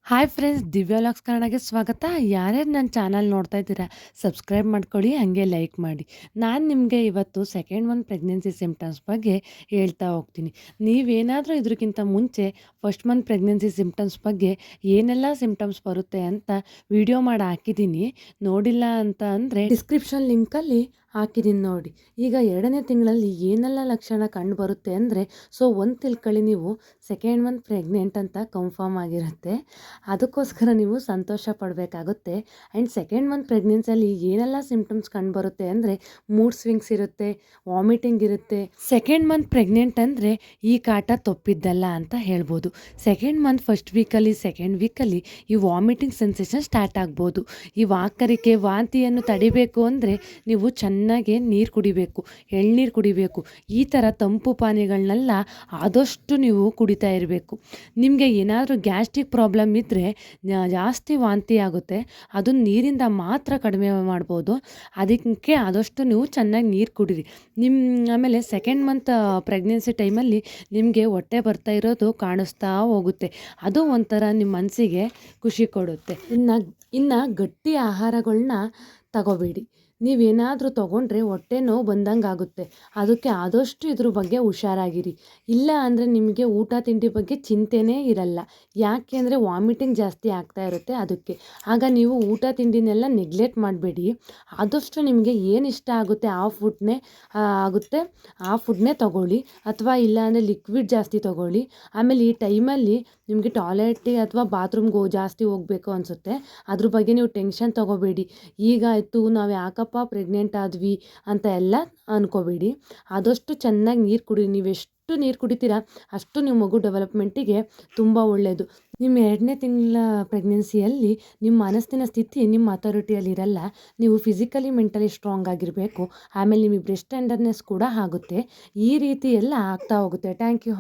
Hi friends, Divya vlogs ಕನ್ನಡಗೆ ಸ್ವಾಗತ. ಯಾರ್ಯಾರು ನನ್ನ ಚಾನಲ್ ನೋಡ್ತಾ ಇದ್ದೀರಾ, ಸಬ್ಸ್ಕ್ರೈಬ್ ಮಾಡ್ಕೊಳ್ಳಿ, ಹಾಗೆ ಲೈಕ್ ಮಾಡಿ. ನಾನು ನಿಮಗೆ ಇವತ್ತು ಸೆಕೆಂಡ್ ಒನ್ ಪ್ರೆಗ್ನೆನ್ಸಿ ಸಿಮ್ಟಮ್ಸ್ ಬಗ್ಗೆ ಹೇಳ್ತಾ ಹೋಗ್ತೀನಿ. ನೀವೇನಾದರೂ ಇದಕ್ಕಿಂತ ಮುಂಚೆ ಫಸ್ಟ್ ಮಂತ್ ಪ್ರೆಗ್ನೆನ್ಸಿ ಸಿಮ್ಟಮ್ಸ್ ಬಗ್ಗೆ ಏನೆಲ್ಲ ಸಿಮ್ಟಮ್ಸ್ ಬರುತ್ತೆ ಅಂತ ವಿಡಿಯೋ ಮಾಡಿ ಹಾಕಿದ್ದೀನಿ. ನೋಡಿಲ್ಲ ಅಂತ ಅಂದರೆ ಡಿಸ್ಕ್ರಿಪ್ಷನ್ ಲಿಂಕಲ್ಲಿ ಹಾಕಿದ್ದೀನಿ ನೋಡಿ. ಈಗ 2ನೇ ತಿಂಗಳಲ್ಲಿ ಏನೆಲ್ಲ ಲಕ್ಷಣ ಕಂಡು ಬರುತ್ತೆ ಅಂದರೆ, ಒಂದು ತಿಳ್ಕೊಳ್ಳಿ, ನೀವು ಸೆಕೆಂಡ್ ಮಂತ್ ಪ್ರೆಗ್ನೆಂಟ್ ಅಂತ ಕನ್ಫರ್ಮ್ ಆಗಿರುತ್ತೆ. ಅದಕ್ಕೋಸ್ಕರ ನೀವು ಸಂತೋಷ ಪಡಬೇಕಾಗುತ್ತೆ. ಆ್ಯಂಡ್ ಸೆಕೆಂಡ್ ಮಂತ್ ಪ್ರೆಗ್ನೆನ್ಸಿಯಲ್ಲಿ ಏನೆಲ್ಲ ಸಿಮ್ಟಮ್ಸ್ ಕಂಡುಬರುತ್ತೆ ಅಂದರೆ, ಮೂಡ್ ಸ್ವಿಂಗ್ಸ್ ಇರುತ್ತೆ, ವಾಮಿಟಿಂಗ್ ಇರುತ್ತೆ. ಸೆಕೆಂಡ್ ಮಂತ್ ಪ್ರೆಗ್ನೆಂಟ್ ಅಂದರೆ ಈ ಕಾಟ ತಪ್ಪಿದ್ದಲ್ಲ ಅಂತ ಹೇಳ್ಬೋದು. ಸೆಕೆಂಡ್ ಮಂತ್ ಫಸ್ಟ್ ವೀಕಲ್ಲಿ, ಸೆಕೆಂಡ್ ವೀಕಲ್ಲಿ ಈ ವಾಮಿಟಿಂಗ್ ಸೆನ್ಸೇಷನ್ ಸ್ಟಾರ್ಟ್ ಆಗ್ಬೋದು. ಈ ವಾಕರಿಕೆ, ವಾಂತಿಯನ್ನು ತಡಿಬೇಕು ಅಂದರೆ ನೀವು ಚೆನ್ನಾಗಿ ನೀರು ಕುಡಿಬೇಕು, ಎಳ್ನೀರು ಕುಡಿಬೇಕು. ಈ ಥರ ತಂಪು ಪಾನೀಯಗಳನ್ನೆಲ್ಲ ಆದಷ್ಟು ನೀವು ಕುಡಿತಾ ಇರಬೇಕು. ನಿಮಗೆ ಏನಾದರೂ ಗ್ಯಾಸ್ಟ್ರಿಕ್ ಪ್ರಾಬ್ಲಮ್ ಇದ್ದರೆ ಜಾಸ್ತಿ ವಾಂತಿ ಆಗುತ್ತೆ, ಅದನ್ನು ನೀರಿಂದ ಮಾತ್ರ ಕಡಿಮೆ ಮಾಡ್ಬೋದು. ಅದಕ್ಕೆ ಆದಷ್ಟು ನೀವು ಚೆನ್ನಾಗಿ ನೀರು ಕುಡೀರಿ. ಆಮೇಲೆ ಸೆಕೆಂಡ್ ಮಂತ್ ಪ್ರೆಗ್ನೆನ್ಸಿ ಟೈಮಲ್ಲಿ ನಿಮಗೆ ಹೊಟ್ಟೆ ಬರ್ತಾ ಇರೋದು ಕಾಣಿಸ್ತಾ ಹೋಗುತ್ತೆ. ಅದು ಒಂಥರ ನಿಮ್ಮ ಮನಸ್ಸಿಗೆ ಖುಷಿ ಕೊಡುತ್ತೆ. ಇನ್ನು ಗಟ್ಟಿ ಆಹಾರಗಳನ್ನ ತಗೋಬೇಡಿ. ನೀವೇನಾದರೂ ತೊಗೊಂಡ್ರೆ ಹೊಟ್ಟೆ ನೋವು ಬಂದಂಗೆ ಆಗುತ್ತೆ. ಅದಕ್ಕೆ ಆದಷ್ಟು ಇದ್ರ ಬಗ್ಗೆ ಹುಷಾರಾಗಿರಿ. ಇಲ್ಲ ಅಂದರೆ ನಿಮಗೆ ಊಟ ತಿಂಡಿ ಬಗ್ಗೆ ಚಿಂತೆನೇ ಇರಲ್ಲ. ಯಾಕೆ ಅಂದರೆ ವಾಮಿಟಿಂಗ್ ಜಾಸ್ತಿ ಆಗ್ತಾ ಇರುತ್ತೆ ಅದಕ್ಕೆ. ಆಗ ನೀವು ಊಟ ತಿಂಡಿನೆಲ್ಲ ನೆಗ್ಲೆಕ್ಟ್ ಮಾಡಬೇಡಿ. ಆದಷ್ಟು ನಿಮಗೆ ಏನು ಇಷ್ಟ ಆಗುತ್ತೆ ಆ ಫುಡ್ನೇ ತಗೊಳ್ಳಿ. ಅಥವಾ ಇಲ್ಲ ಅಂದರೆ ಲಿಕ್ವಿಡ್ ಜಾಸ್ತಿ ತಗೊಳ್ಳಿ. ಆಮೇಲೆ ಈ ಟೈಮಲ್ಲಿ ನಿಮಗೆ ಟಾಯ್ಲೆಟಿಗೆ ಅಥವಾ ಬಾತ್ರೂಮ್ಗೆ ಜಾಸ್ತಿ ಹೋಗಬೇಕು ಅನಿಸುತ್ತೆ. ಅದ್ರ ಬಗ್ಗೆ ನೀವು ಟೆನ್ಷನ್ ತೊಗೋಬೇಡಿ. ಈಗ ಆಯಿತು, ನಾವು ಯಾಕಪ್ಪ ಪ್ರೆಗ್ನೆಂಟ್ ಆದ್ವಿ ಅಂತ ಎಲ್ಲ ಅಂದ್ಕೋಬೇಡಿ. ಆದಷ್ಟು ಚೆನ್ನಾಗಿ ನೀರು ಕುಡಿ. ನೀವೆಷ್ಟು ನೀರು ಕುಡಿತೀರಾ ಅಷ್ಟು ನಿಮ್ಮ ಮಗು ಡೆವಲಪ್ಮೆಂಟಿಗೆ ತುಂಬ ಒಳ್ಳೆಯದು. ನಿಮ್ಮ 2ನೇ ತಿಂಗಳ ಪ್ರೆಗ್ನೆನ್ಸಿಯಲ್ಲಿ ನಿಮ್ಮ ಮನಸ್ಸಿನ ಸ್ಥಿತಿ ನಿಮ್ಮ ಅಥಾರಿಟಿಯಲ್ಲಿ ಇರಲ್ಲ. ನೀವು ಫಿಸಿಕಲಿ ಮೆಂಟಲಿ ಸ್ಟ್ರಾಂಗ್ ಆಗಿರಬೇಕು. ಆಮೇಲೆ ನಿಮಗೆ ಬ್ರೆಸ್ಟ್ ಟೆಂಡರ್ನೆಸ್ ಕೂಡ ಆಗುತ್ತೆ. ಈ ರೀತಿ ಎಲ್ಲ ಆಗ್ತಾ ಹೋಗುತ್ತೆ. Thank you.